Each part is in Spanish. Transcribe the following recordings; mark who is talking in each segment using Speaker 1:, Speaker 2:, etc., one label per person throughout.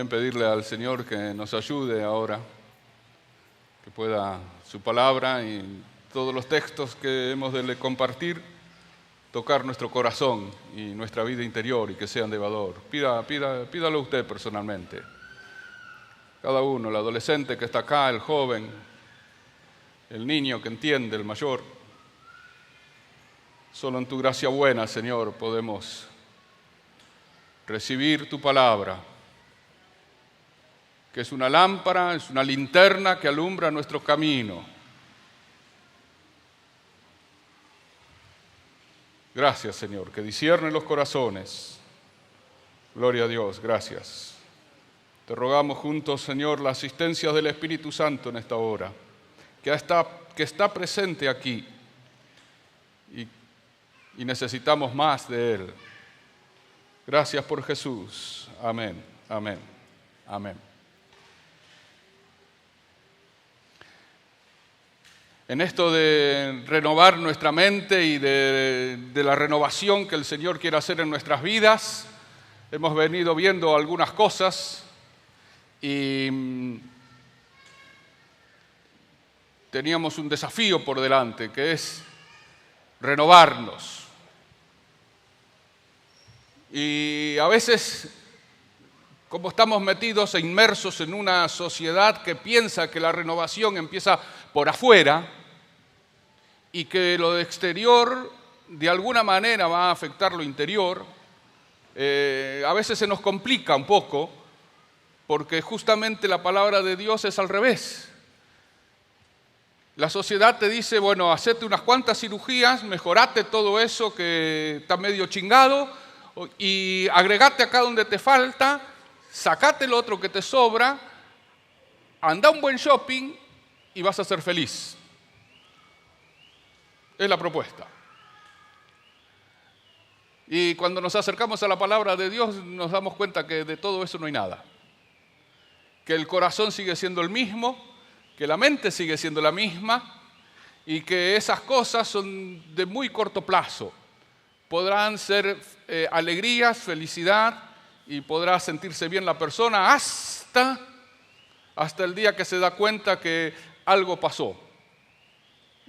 Speaker 1: también pedirle al Señor que nos ayude ahora, que pueda su palabra y todos los textos que hemos de compartir tocar nuestro corazón y nuestra vida interior y que sean de valor. Pídalo usted personalmente. Cada uno, el adolescente que está acá, el joven, el niño que entiende, el mayor. Solo en tu gracia buena, Señor, podemos recibir tu palabra, que es una lámpara, es una linterna que alumbra nuestro camino. Gracias, Señor, que discierne los corazones. Gloria a Dios, gracias. Te rogamos juntos, Señor, la asistencia del Espíritu Santo en esta hora, que está presente aquí y necesitamos más de Él. Gracias por Jesús. Amén, amén, amén. En esto de renovar nuestra mente y de la renovación que el Señor quiere hacer en nuestras vidas, hemos venido viendo algunas cosas y teníamos un desafío por delante, que es renovarnos. Y a veces, como estamos metidos e inmersos en una sociedad que piensa que la renovación empieza por afuera y que lo de exterior de alguna manera va a afectar lo interior, a veces se nos complica un poco porque justamente la palabra de Dios es al revés. La sociedad te dice, bueno, hacete unas cuantas cirugías, mejorate todo eso que está medio chingado y agregate acá donde te falta, sacate lo otro que te sobra, anda a un buen shopping y vas a ser feliz. Es la propuesta. Y cuando nos acercamos a la palabra de Dios nos damos cuenta que de todo eso no hay nada. Que el corazón sigue siendo el mismo, que la mente sigue siendo la misma y que esas cosas son de muy corto plazo. Podrán ser alegrías, felicidad y podrá sentirse bien la persona hasta el día que se da cuenta que algo pasó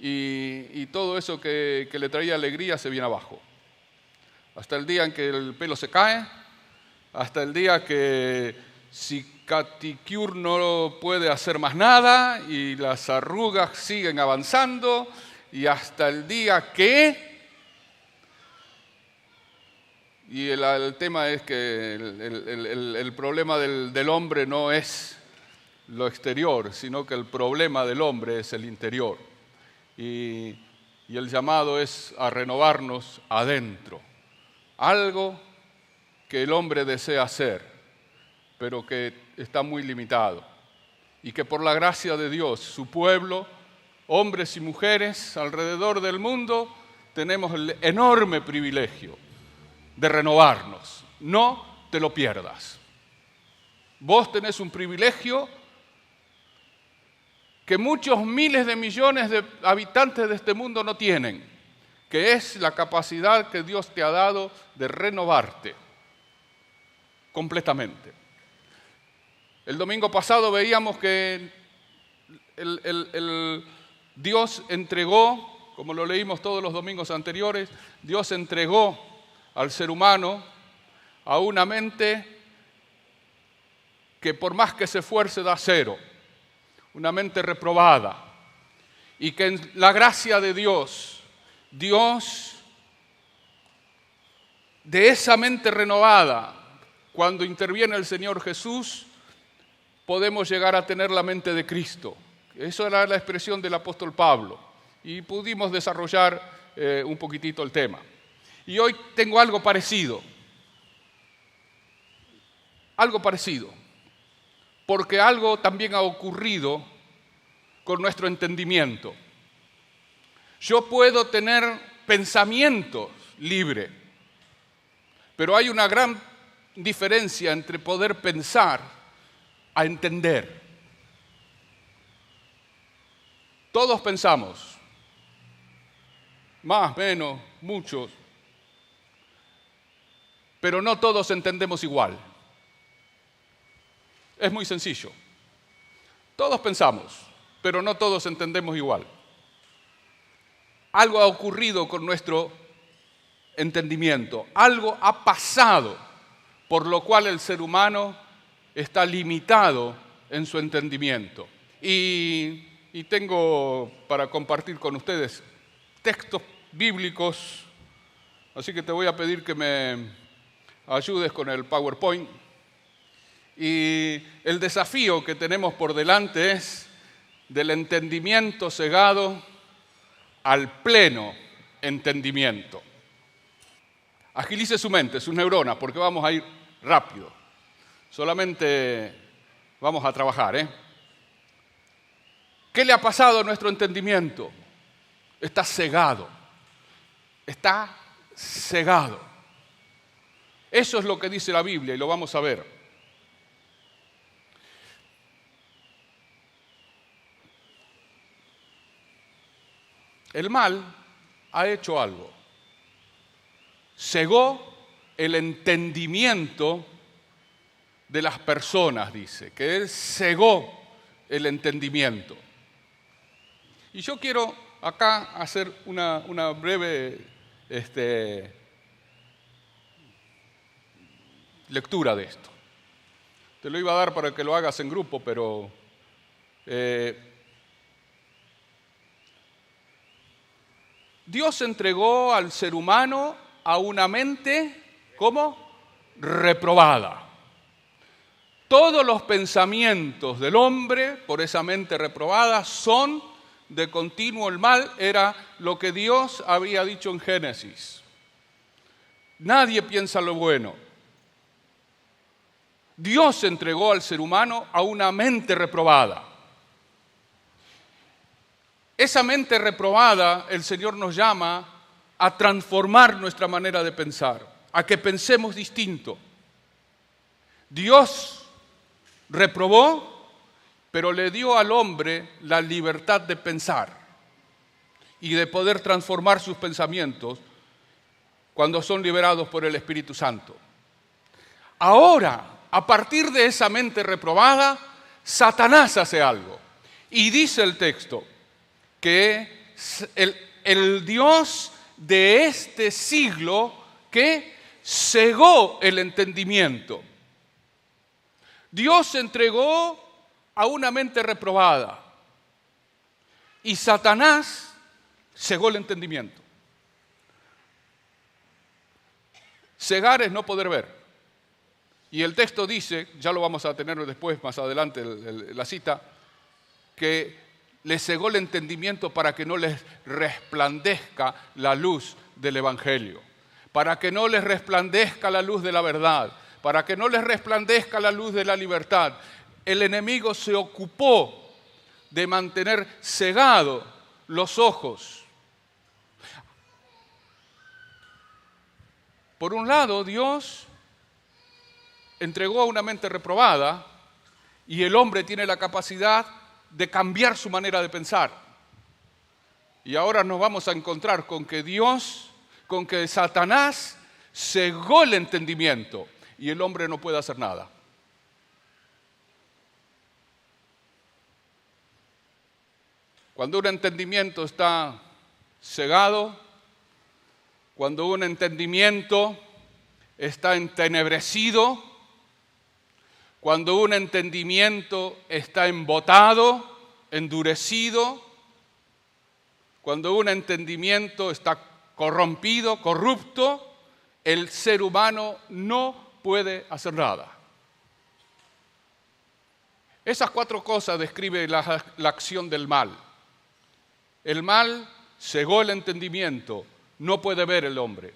Speaker 1: y todo eso que le traía alegría se viene abajo. Hasta el día en que el pelo se cae, hasta el día que Cicatricure no puede hacer más nada y las arrugas siguen avanzando y hasta el día que... Y el tema es que el problema del hombre no es lo exterior, sino que el problema del hombre es el interior. Y el llamado es a renovarnos adentro. Algo que el hombre desea hacer, pero que está muy limitado. Y que por la gracia de Dios, su pueblo, hombres y mujeres alrededor del mundo, tenemos el enorme privilegio de renovarnos. No te lo pierdas. Vos tenés un privilegio que muchos miles de millones de habitantes de este mundo no tienen, que es la capacidad que Dios te ha dado de renovarte completamente. El domingo pasado veíamos que Dios entregó, como lo leímos todos los domingos anteriores, Dios entregó al ser humano a una mente que por más que se esfuerce da cero, una mente reprobada, y que en la gracia de Dios, de esa mente renovada, cuando interviene el Señor Jesús, podemos llegar a tener la mente de Cristo. Eso era la expresión del apóstol Pablo, y pudimos desarrollar un poquitito el tema. Y hoy tengo algo parecido, porque algo también ha ocurrido con nuestro entendimiento. Yo puedo tener pensamientos libres, pero hay una gran diferencia entre poder pensar a entender. Todos pensamos, más, menos, muchos, pero no todos entendemos igual. es muy sencillo. Todos pensamos, pero no todos entendemos igual. Algo ha ocurrido con nuestro entendimiento, algo ha pasado, por lo cual el ser humano está limitado en su entendimiento. Y tengo para compartir con ustedes textos bíblicos, así que te voy a pedir que me ayudes con el PowerPoint. Y el desafío que tenemos por delante es del entendimiento cegado al pleno entendimiento. Agilice su mente, sus neuronas, porque vamos a ir rápido. Solamente vamos a trabajar, ¿Qué le ha pasado a nuestro entendimiento? Está cegado. Está cegado. Eso es lo que dice la Biblia y lo vamos a ver. El mal ha hecho algo. Cegó el entendimiento de las personas, dice, que él cegó el entendimiento. Y yo quiero acá hacer una breve lectura de esto. Te lo iba a dar para que lo hagas en grupo, pero Dios entregó al ser humano a una mente, ¿cómo? Reprobada. Todos los pensamientos del hombre, por esa mente reprobada, son de continuo el mal, era lo que Dios había dicho en Génesis. Nadie piensa lo bueno. Dios entregó al ser humano a una mente reprobada. Esa mente reprobada, el Señor nos llama a transformar nuestra manera de pensar, a que pensemos distinto. Dios reprobó, pero le dio al hombre la libertad de pensar y de poder transformar sus pensamientos cuando son liberados por el Espíritu Santo. Ahora, a partir de esa mente reprobada, Satanás hace algo. Y dice el texto que el Dios de este siglo que cegó el entendimiento. Dios entregó a una mente reprobada y Satanás cegó el entendimiento. Cegar es no poder ver. Y el texto dice, ya lo vamos a tener después, más adelante, la cita, que le cegó el entendimiento para que no les resplandezca la luz del Evangelio, para que no les resplandezca la luz de la verdad, para que no les resplandezca la luz de la libertad. El enemigo se ocupó de mantener cegados los ojos. Por un lado, Dios entregó a una mente reprobada y el hombre tiene la capacidad de cambiar su manera de pensar. Y ahora nos vamos a encontrar con que Satanás cegó el entendimiento y el hombre no puede hacer nada. Cuando un entendimiento está cegado, cuando un entendimiento está entenebrecido, cuando un entendimiento está embotado, endurecido, cuando un entendimiento está corrompido, corrupto, el ser humano no puede hacer nada. Esas 4 cosas describe la acción del mal. El mal cegó el entendimiento, no puede ver el hombre.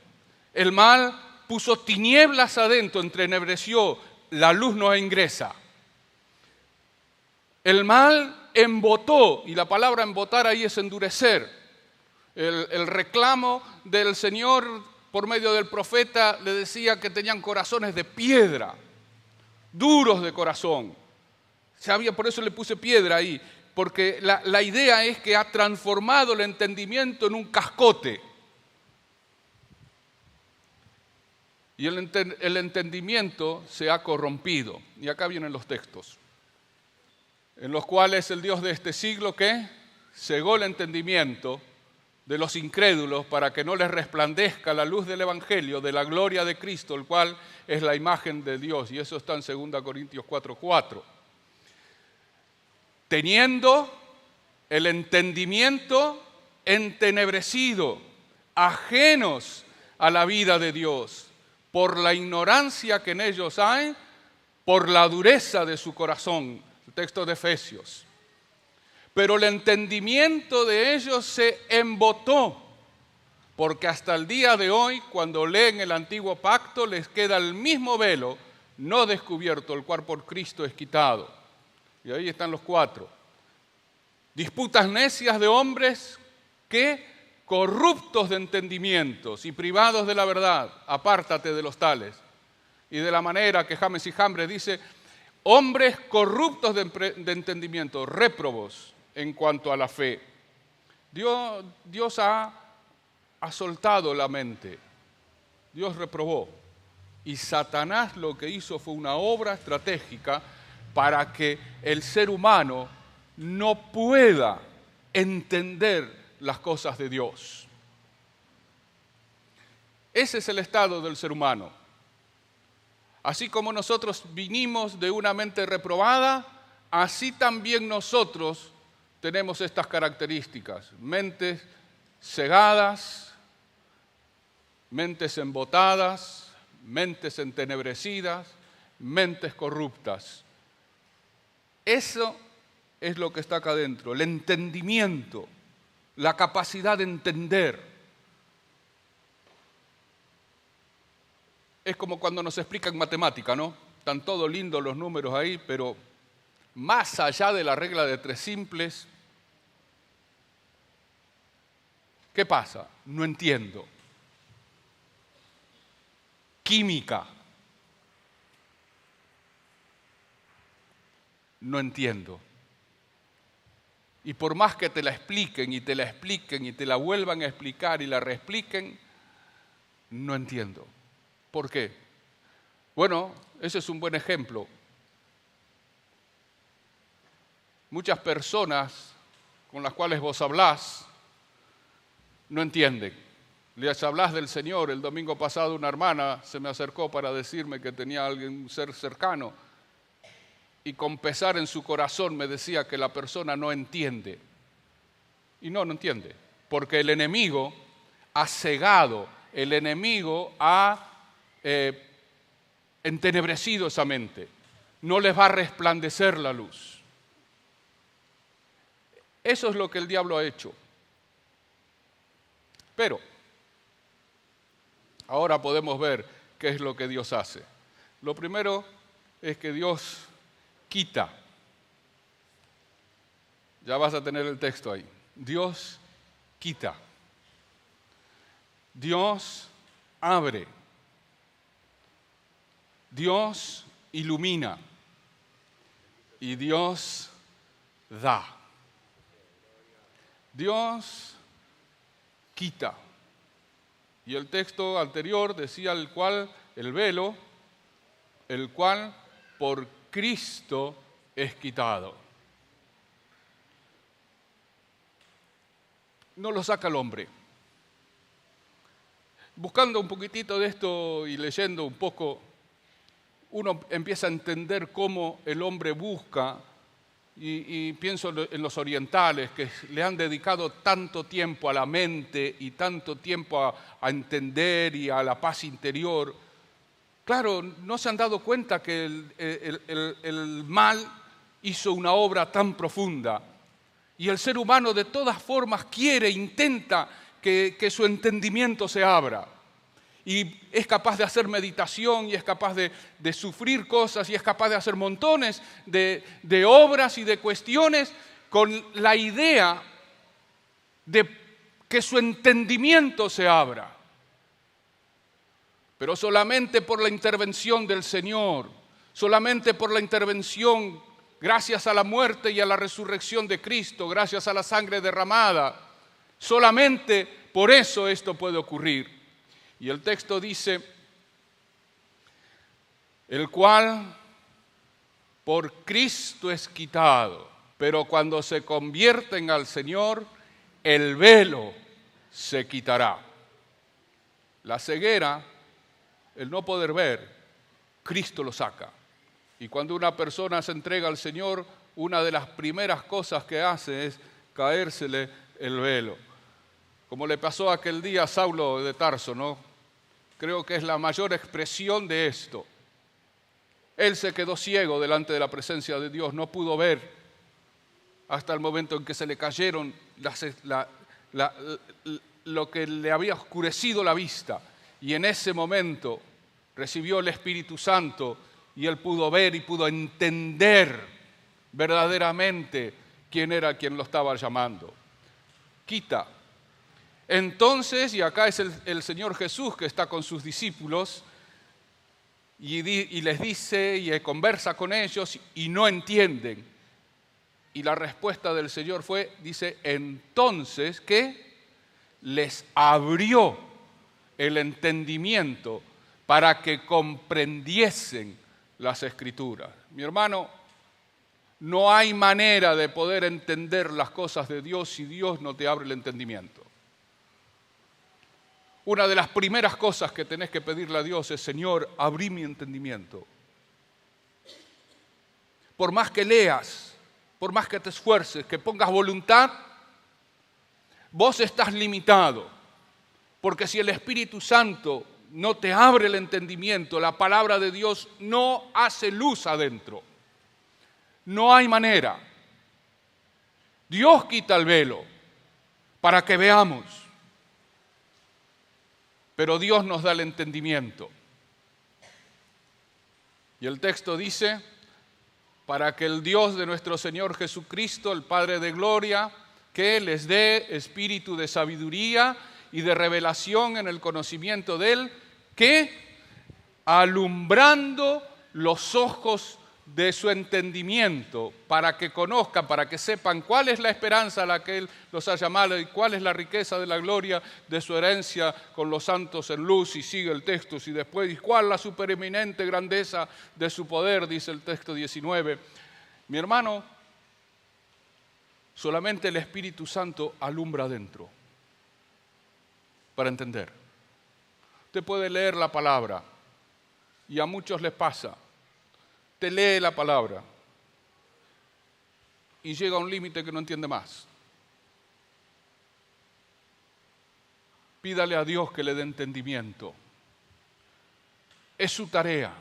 Speaker 1: El mal puso tinieblas adentro, entenebreció, la luz no ingresa. El mal embotó, y la palabra embotar ahí es endurecer. El reclamo del Señor por medio del profeta le decía que tenían corazones de piedra, duros de corazón. Por eso le puse piedra ahí, porque la idea es que ha transformado el entendimiento en un cascote. Y el entendimiento se ha corrompido. Y acá vienen los textos. en los cuales el Dios de este siglo que cegó el entendimiento de los incrédulos para que no les resplandezca la luz del Evangelio, de la gloria de Cristo, el cual es la imagen de Dios. Y eso está en 2 Corintios 4:4. Teniendo el entendimiento entenebrecido, ajenos a la vida de Dios, por la ignorancia que en ellos hay, por la dureza de su corazón. El texto de Efesios. Pero el entendimiento de ellos se embotó, porque hasta el día de hoy, cuando leen el antiguo pacto, les queda el mismo velo no descubierto, el cual por Cristo es quitado. Y ahí están los 4. Disputas necias de hombres que, corruptos de entendimientos y privados de la verdad, apártate de los tales. Y de la manera que James y Jambres dice, hombres corruptos de entendimiento, réprobos en cuanto a la fe. Dios ha soltado la mente. Dios reprobó. Y Satanás lo que hizo fue una obra estratégica para que el ser humano no pueda entender las cosas de Dios. Ese es el estado del ser humano. Así como nosotros vinimos de una mente reprobada, así también nosotros tenemos estas características: mentes cegadas, mentes embotadas, mentes entenebrecidas, mentes corruptas. Eso es lo que está acá adentro, el entendimiento, la capacidad de entender. Es como cuando nos explican matemática, ¿no? Están todos lindos los números ahí, pero más allá de la regla de 3 simples, ¿qué pasa? No entiendo. Química. No entiendo. Y por más que te la expliquen y te la expliquen y te la vuelvan a explicar y la reexpliquen, no entiendo. ¿Por qué? Bueno, ese es un buen ejemplo. Muchas personas con las cuales vos hablás no entienden. Les hablás del Señor. El domingo pasado una hermana se me acercó para decirme que tenía un ser cercano y con pesar en su corazón me decía que la persona no entiende. Y no entiende, porque el enemigo ha cegado, el enemigo ha entenebrecido esa mente. No les va a resplandecer la luz. Eso es lo que el diablo ha hecho. Pero ahora podemos ver qué es lo que Dios hace. Lo primero es que Dios quita. Ya vas a tener el texto ahí. Dios quita. Dios abre. Dios ilumina. Y Dios da. Dios quita. Y el texto anterior decía el velo, el cual por Cristo es quitado. No lo saca el hombre. Buscando un poquitito de esto y leyendo un poco, uno empieza a entender cómo el hombre busca, y pienso en los orientales que le han dedicado tanto tiempo a la mente y tanto tiempo a entender y a la paz interior. Claro, no se han dado cuenta que el mal hizo una obra tan profunda y el ser humano de todas formas intenta que su entendimiento se abra. Y es capaz de hacer meditación y es capaz de sufrir cosas y es capaz de hacer montones de obras y de cuestiones con la idea de que su entendimiento se abra. Pero solamente por la intervención del Señor, solamente por la intervención, gracias a la muerte y a la resurrección de Cristo, gracias a la sangre derramada, solamente por eso esto puede ocurrir. Y el texto dice, el cual por Cristo es quitado, pero cuando se convierten al Señor, el velo se quitará. La ceguera, el no poder ver, Cristo lo saca. Y cuando una persona se entrega al Señor, una de las primeras cosas que hace es caérsele el velo. Como le pasó aquel día a Saulo de Tarso, ¿no? Creo que es la mayor expresión de esto. Él se quedó ciego delante de la presencia de Dios, no pudo ver hasta el momento en que se le cayeron lo que le había oscurecido la vista. Y en ese momento recibió el Espíritu Santo y él pudo ver y pudo entender verdaderamente quién era quien lo estaba llamando. Quita. Entonces, y acá es el Señor Jesús que está con sus discípulos y les dice y conversa con ellos y no entienden. Y la respuesta del Señor dice, entonces, ¿qué? Les abrió el entendimiento para que comprendiesen las Escrituras. Mi hermano, no hay manera de poder entender las cosas de Dios si Dios no te abre el entendimiento. Una de las primeras cosas que tenés que pedirle a Dios es, Señor, abrí mi entendimiento. Por más que leas, por más que te esfuerces, que pongas voluntad, vos estás limitado. Porque si el Espíritu Santo no te abre el entendimiento, la palabra de Dios no hace luz adentro. No hay manera. Dios quita el velo para que veamos. Pero Dios nos da el entendimiento. Y el texto dice, para que el Dios de nuestro Señor Jesucristo, el Padre de gloria, que les dé espíritu de sabiduría y de revelación en el conocimiento de Él, que alumbrando los ojos de su entendimiento, para que conozcan, para que sepan cuál es la esperanza a la que Él los ha llamado y cuál es la riqueza de la gloria de su herencia con los santos en luz, y sigue el texto, y después, y cuál la supereminente grandeza de su poder, dice el texto 19. Mi hermano, solamente el Espíritu Santo alumbra adentro para entender. Usted puede leer la palabra, y a muchos les pasa. Te lee la palabra y llega a un límite que no entiende más. Pídale a Dios que le dé entendimiento. Es su tarea.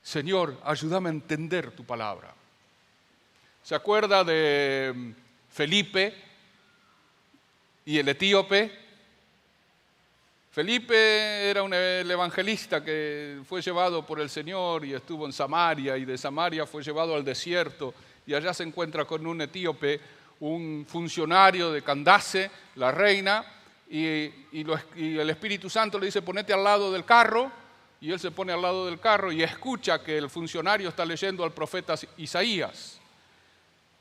Speaker 1: Señor, ayúdame a entender tu palabra. ¿Se acuerda de Felipe y el etíope? Felipe era el evangelista que fue llevado por el Señor y estuvo en Samaria, y de Samaria fue llevado al desierto, y allá se encuentra con un etíope, un funcionario de Candace, la reina, y el Espíritu Santo le dice, ponete al lado del carro, y él se pone al lado del carro y escucha que el funcionario está leyendo al profeta Isaías.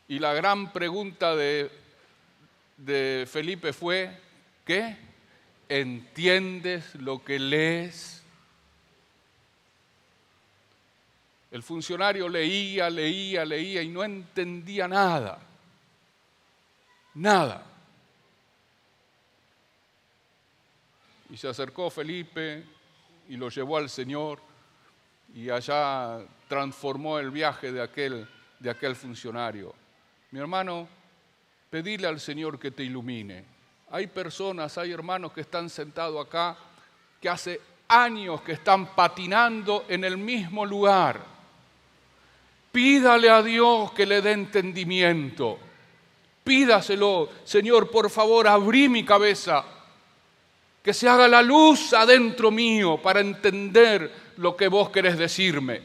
Speaker 1: Y la gran pregunta de Felipe fue, ¿qué? ¿Entiendes lo que lees? El funcionario leía y no entendía nada. Nada. Y se acercó Felipe y lo llevó al Señor, y allá transformó el viaje de aquel funcionario. Mi hermano, pedile al Señor que te ilumine. Hay personas, hay hermanos que están sentados acá, que hace años que están patinando en el mismo lugar. Pídale a Dios que le dé entendimiento. Pídaselo, Señor, por favor, abrí mi cabeza, que se haga la luz adentro mío para entender lo que vos querés decirme.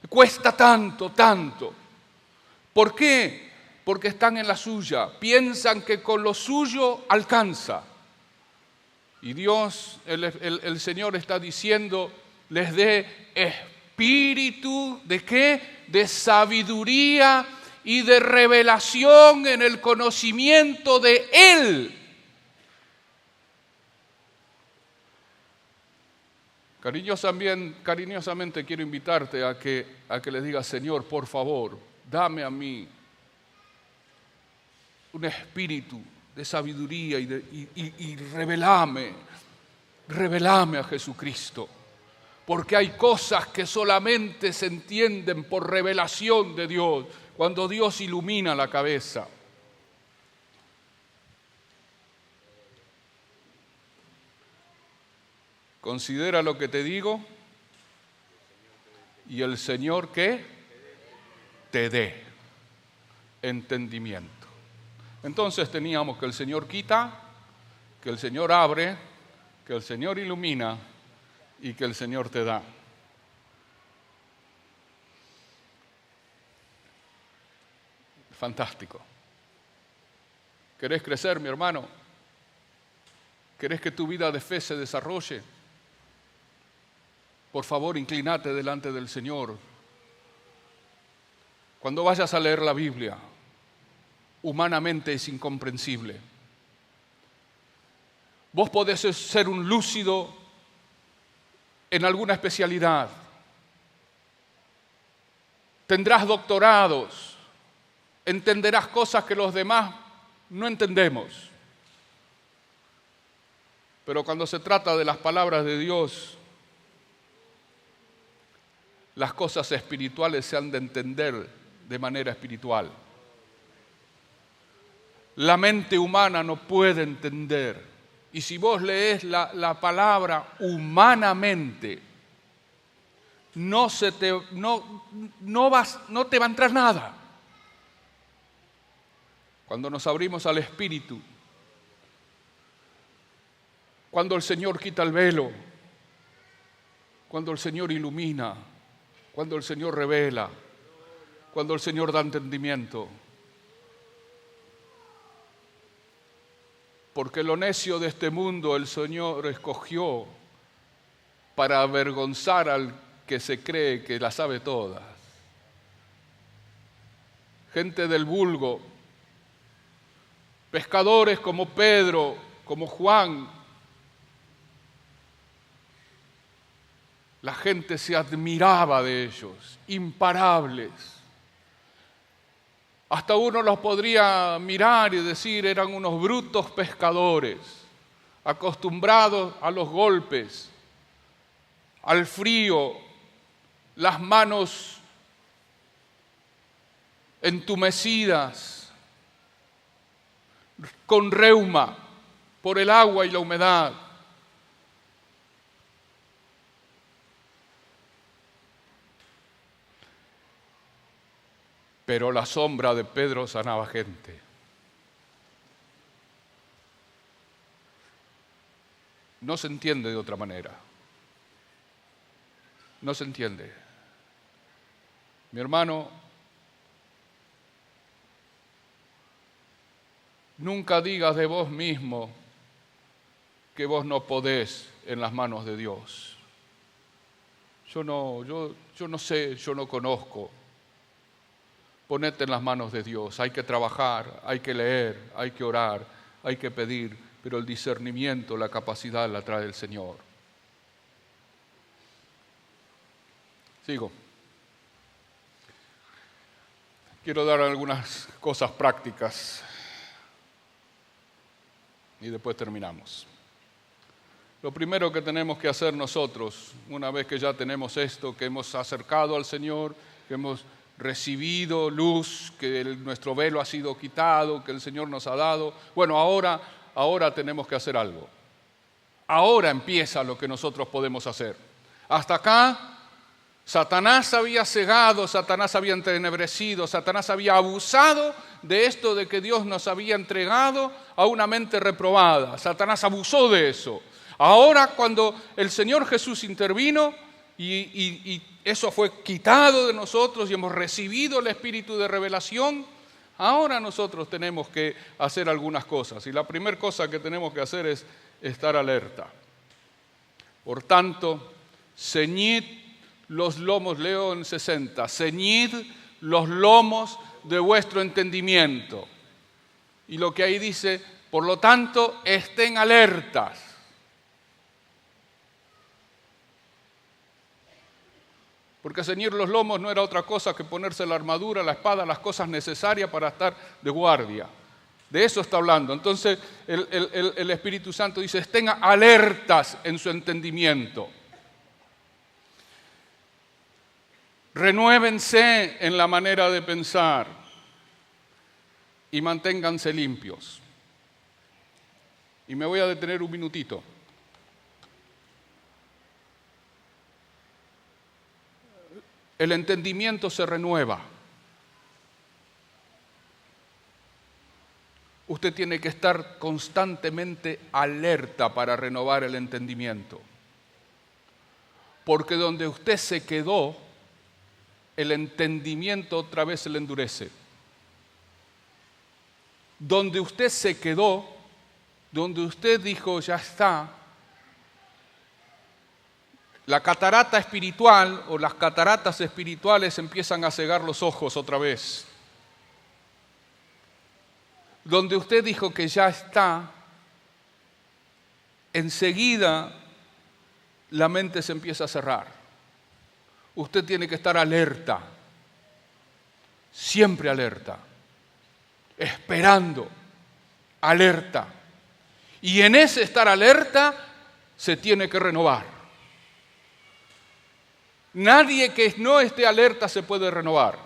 Speaker 1: Cuesta tanto, tanto. ¿Por qué? Porque están en la suya, piensan que con lo suyo alcanza. Y Dios, el Señor está diciendo, les dé espíritu, ¿de qué? De sabiduría y de revelación en el conocimiento de Él. Cariñosamente quiero invitarte a que le digas: Señor, por favor, dame a mí un espíritu de sabiduría y revelame a Jesucristo. Porque hay cosas que solamente se entienden por revelación de Dios, cuando Dios ilumina la cabeza. Considera lo que te digo y el Señor, ¿qué? Te dé entendimiento. Entonces teníamos que el Señor quita, que el Señor abre, que el Señor ilumina y que el Señor te da. Fantástico. ¿Querés crecer, mi hermano? ¿Querés que tu vida de fe se desarrolle? Por favor, inclínate delante del Señor. Cuando vayas a leer la Biblia, humanamente es incomprensible. Vos podés ser un lúcido en alguna especialidad. Tendrás doctorados, entenderás cosas que los demás no entendemos. Pero cuando se trata de las palabras de Dios, las cosas espirituales se han de entender de manera espiritual. La mente humana no puede entender. Y si vos lees la palabra humanamente, no te va a entrar nada. Cuando nos abrimos al Espíritu, cuando el Señor quita el velo, cuando el Señor ilumina, cuando el Señor revela, cuando el Señor da entendimiento. Porque lo necio de este mundo el Señor escogió para avergonzar al que se cree que la sabe todas. Gente del vulgo, pescadores como Pedro, como Juan. La gente se admiraba de ellos, imparables. Hasta uno los podría mirar y decir: eran unos brutos pescadores, acostumbrados a los golpes, al frío, las manos entumecidas, con reuma por el agua y la humedad. Pero la sombra de Pedro sanaba gente. No se entiende de otra manera. No se entiende. Mi hermano, nunca digas de vos mismo que vos no podés en las manos de Dios. Yo no sé, yo no conozco. Ponete en las manos de Dios. Hay que trabajar, hay que leer, hay que orar, hay que pedir, pero el discernimiento, la capacidad la trae el Señor. Sigo. Quiero dar algunas cosas prácticas y después terminamos. Lo primero que tenemos que hacer nosotros, una vez que ya tenemos esto, que hemos acercado al Señor, que hemos recibido luz, que nuestro velo ha sido quitado, que el Señor nos ha dado. Bueno, ahora tenemos que hacer algo. Ahora empieza lo que nosotros podemos hacer. Hasta acá, Satanás había cegado, Satanás había entenebrecido, Satanás había abusado de esto de que Dios nos había entregado a una mente reprobada. Satanás abusó de eso. Ahora, cuando el Señor Jesús intervino y eso fue quitado de nosotros y hemos recibido el espíritu de revelación, ahora nosotros tenemos que hacer algunas cosas. Y la primera cosa que tenemos que hacer es estar alerta. Por tanto, ceñid los lomos, leo en 60, ceñid los lomos de vuestro entendimiento. Y lo que ahí dice, por lo tanto, estén alertas. Porque ceñir los lomos no era otra cosa que ponerse la armadura, la espada, las cosas necesarias para estar de guardia. De eso está hablando. Entonces el Espíritu Santo dice, estén alertas en su entendimiento. Renuévense en la manera de pensar y manténganse limpios. Y me voy a detener un minutito. El entendimiento se renueva. Usted tiene que estar constantemente alerta para renovar el entendimiento. Porque donde usted se quedó, el entendimiento otra vez se le endurece. Donde usted se quedó, donde usted dijo, ya está, la catarata espiritual o las cataratas espirituales empiezan a cegar los ojos otra vez. Donde usted dijo que ya está, enseguida la mente se empieza a cerrar. Usted tiene que estar alerta, siempre alerta, esperando, alerta. Y en ese estar alerta se tiene que renovar. Nadie que no esté alerta se puede renovar.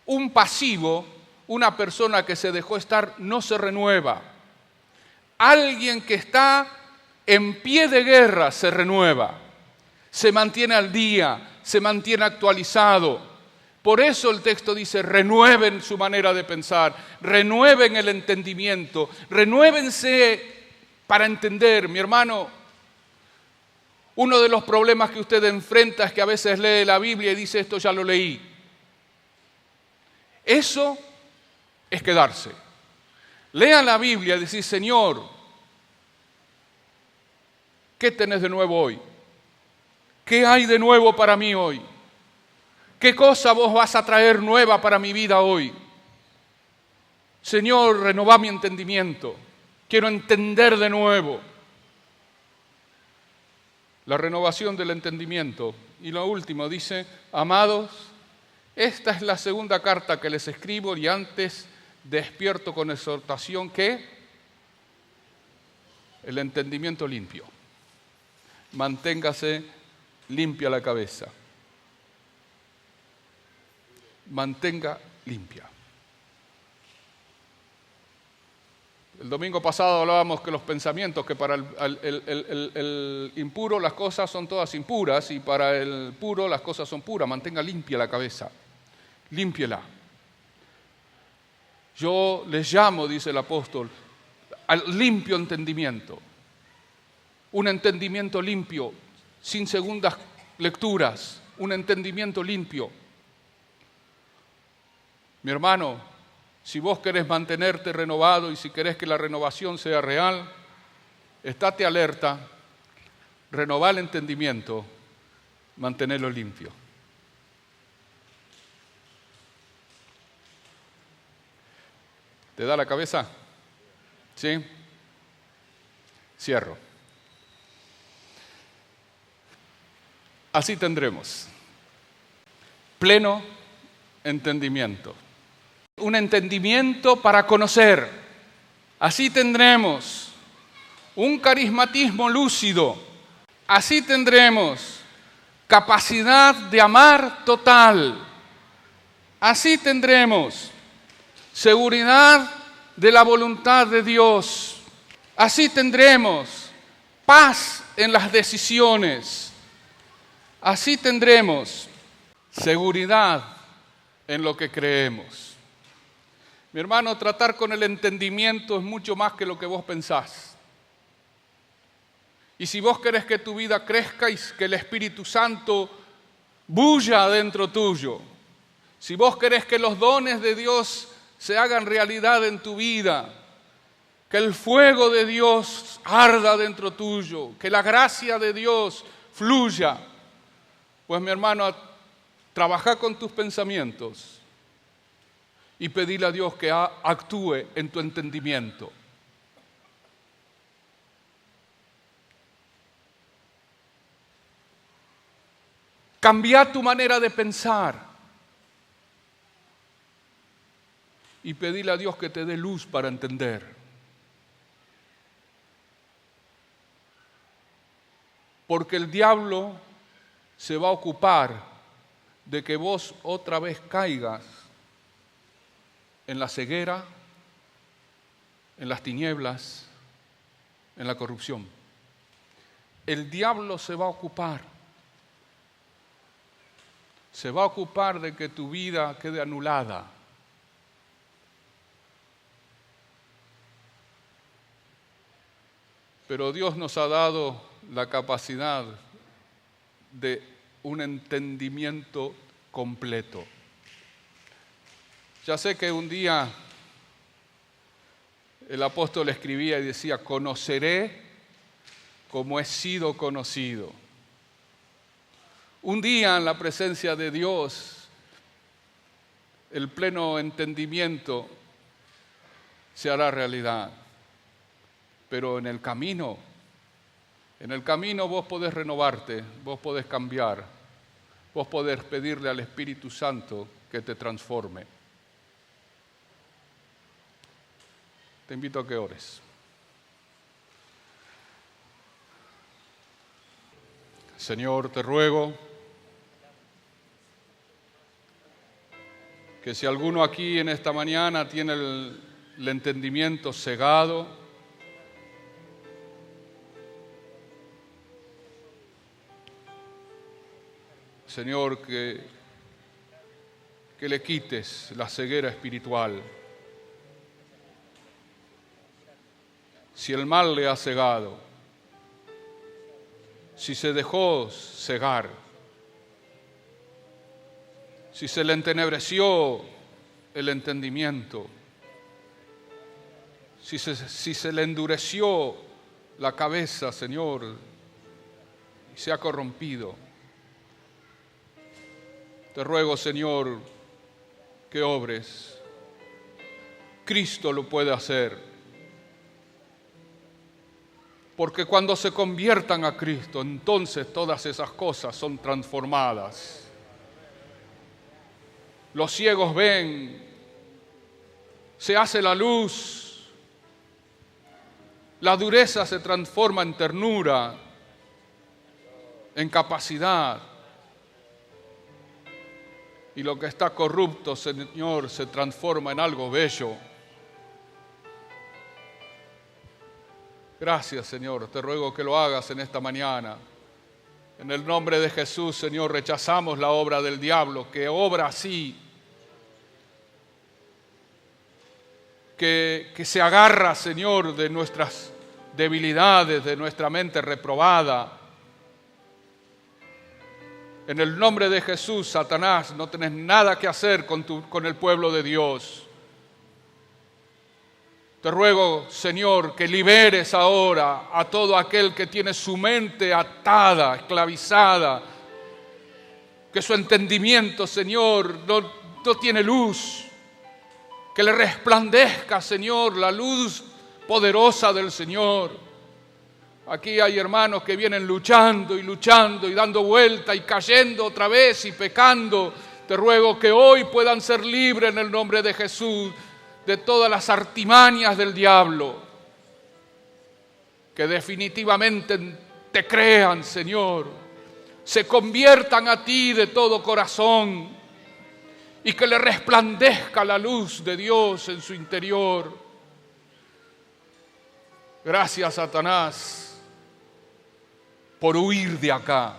Speaker 1: Un pasivo, una persona que se dejó estar, no se renueva. Alguien que está en pie de guerra se renueva. Se mantiene al día, se mantiene actualizado. Por eso el texto dice, renueven su manera de pensar, renueven el entendimiento, renuévense para entender. Mi hermano, uno de los problemas que usted enfrenta es que a veces lee la Biblia y dice, esto ya lo leí. Eso es quedarse. Lean la Biblia y decir, Señor, ¿qué tenés de nuevo hoy? ¿Qué hay de nuevo para mí hoy? ¿Qué cosa vos vas a traer nueva para mi vida hoy? Señor, renová mi entendimiento. Quiero entender de nuevo. La renovación del entendimiento. Y lo último dice, amados, esta es la segunda carta que les escribo y antes despierto con exhortación que el entendimiento limpio. Manténgase limpia la cabeza. Mantenga limpia. El domingo pasado hablábamos que los pensamientos, que para el impuro las cosas son todas impuras y para el puro las cosas son puras. Mantenga limpia la cabeza. Límpiela. Yo les llamo, dice el apóstol, al limpio entendimiento. Un entendimiento limpio, sin segundas lecturas, un entendimiento limpio. Mi hermano, si vos querés mantenerte renovado y si querés que la renovación sea real, estate alerta, renová el entendimiento, mantenerlo limpio. ¿Te da la cabeza? ¿Sí? Cierro. Así tendremos pleno entendimiento. Un entendimiento para conocer. Así tendremos un carismatismo lúcido. Así tendremos capacidad de amar total. Así tendremos seguridad de la voluntad de Dios. Así tendremos paz en las decisiones. Así tendremos seguridad en lo que creemos. Mi hermano, tratar con el entendimiento es mucho más que lo que vos pensás. Y si vos querés que tu vida crezca y que el Espíritu Santo bulla dentro tuyo, si vos querés que los dones de Dios se hagan realidad en tu vida, que el fuego de Dios arda dentro tuyo, que la gracia de Dios fluya, pues mi hermano, trabaja con tus pensamientos y pedirle a Dios que actúe en tu entendimiento. Cambia tu manera de pensar y pedile a Dios que te dé luz para entender. Porque el diablo se va a ocupar de que vos otra vez caigas en la ceguera, en las tinieblas, en la corrupción. El diablo se va a ocupar de que tu vida quede anulada. Pero Dios nos ha dado la capacidad de un entendimiento completo. Ya sé que un día el apóstol escribía y decía, conoceré como he sido conocido. Un día en la presencia de Dios, el pleno entendimiento se hará realidad. Pero en el camino vos podés renovarte, vos podés cambiar, vos podés pedirle al Espíritu Santo que te transforme. Te invito a que ores. Señor, te ruego que si alguno aquí en esta mañana tiene el entendimiento cegado, Señor, que le quites la ceguera espiritual. Si el mal le ha cegado, si se dejó cegar, si se le entenebreció el entendimiento, si se le endureció la cabeza, Señor, y se ha corrompido, te ruego, Señor, que obres. Cristo lo puede hacer. Porque cuando se conviertan a Cristo, entonces todas esas cosas son transformadas. Los ciegos ven, se hace la luz, la dureza se transforma en ternura, en capacidad. Y lo que está corrupto, Señor, se transforma en algo bello. Gracias, Señor. Te ruego que lo hagas en esta mañana. En el nombre de Jesús, Señor, rechazamos la obra del diablo, que obra así, que se agarra, Señor, de nuestras debilidades, de nuestra mente reprobada. En el nombre de Jesús, Satanás, no tenés nada que hacer con el pueblo de Dios. Te ruego, Señor, que liberes ahora a todo aquel que tiene su mente atada, esclavizada, que su entendimiento, Señor, no tiene luz, que le resplandezca, Señor, la luz poderosa del Señor. Aquí hay hermanos que vienen luchando y dando vuelta y cayendo otra vez y pecando. Te ruego que hoy puedan ser libres en el nombre de Jesús de todas las artimañas del diablo. Que definitivamente te crean, Señor. Se conviertan a ti de todo corazón y que le resplandezca la luz de Dios en su interior. Gracias, Satanás, por huir de acá.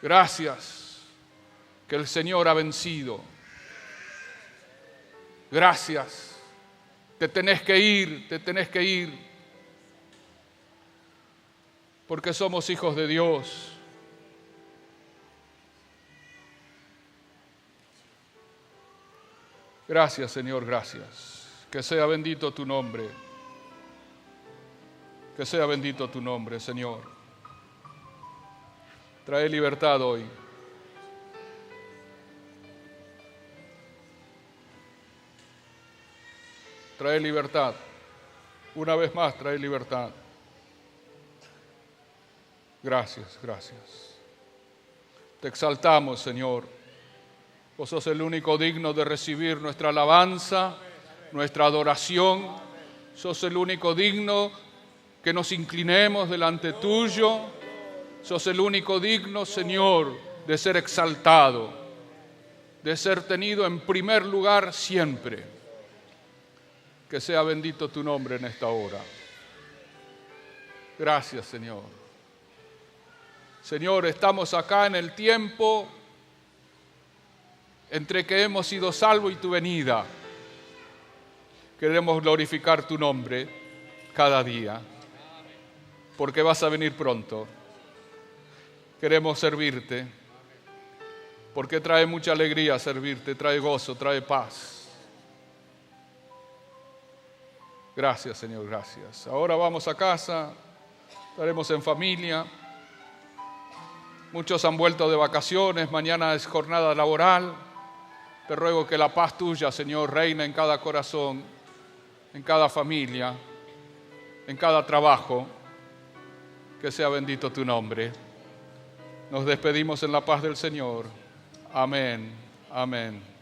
Speaker 1: Gracias, que el Señor ha vencido. Gracias, te tenés que ir, porque somos hijos de Dios. Gracias, Señor, gracias. Que sea bendito tu nombre. Que sea bendito tu nombre, Señor. Trae libertad hoy. Trae libertad. Una vez más, trae libertad. Gracias, gracias. Te exaltamos, Señor. Vos sos el único digno de recibir nuestra alabanza, nuestra adoración. Sos el único digno que nos inclinemos delante tuyo. Sos el único digno, Señor, de ser exaltado, de ser tenido en primer lugar siempre. Que sea bendito tu nombre en esta hora. Gracias, Señor. Señor, estamos acá en el tiempo entre que hemos sido salvos y tu venida. Queremos glorificar tu nombre cada día, porque vas a venir pronto. Queremos servirte, porque trae mucha alegría servirte, trae gozo, trae paz. Gracias, Señor, gracias. Ahora vamos a casa, estaremos en familia. Muchos han vuelto de vacaciones, mañana es jornada laboral. Te ruego que la paz tuya, Señor, reine en cada corazón, en cada familia, en cada trabajo. Que sea bendito tu nombre. Nos despedimos en la paz del Señor. Amén. Amén.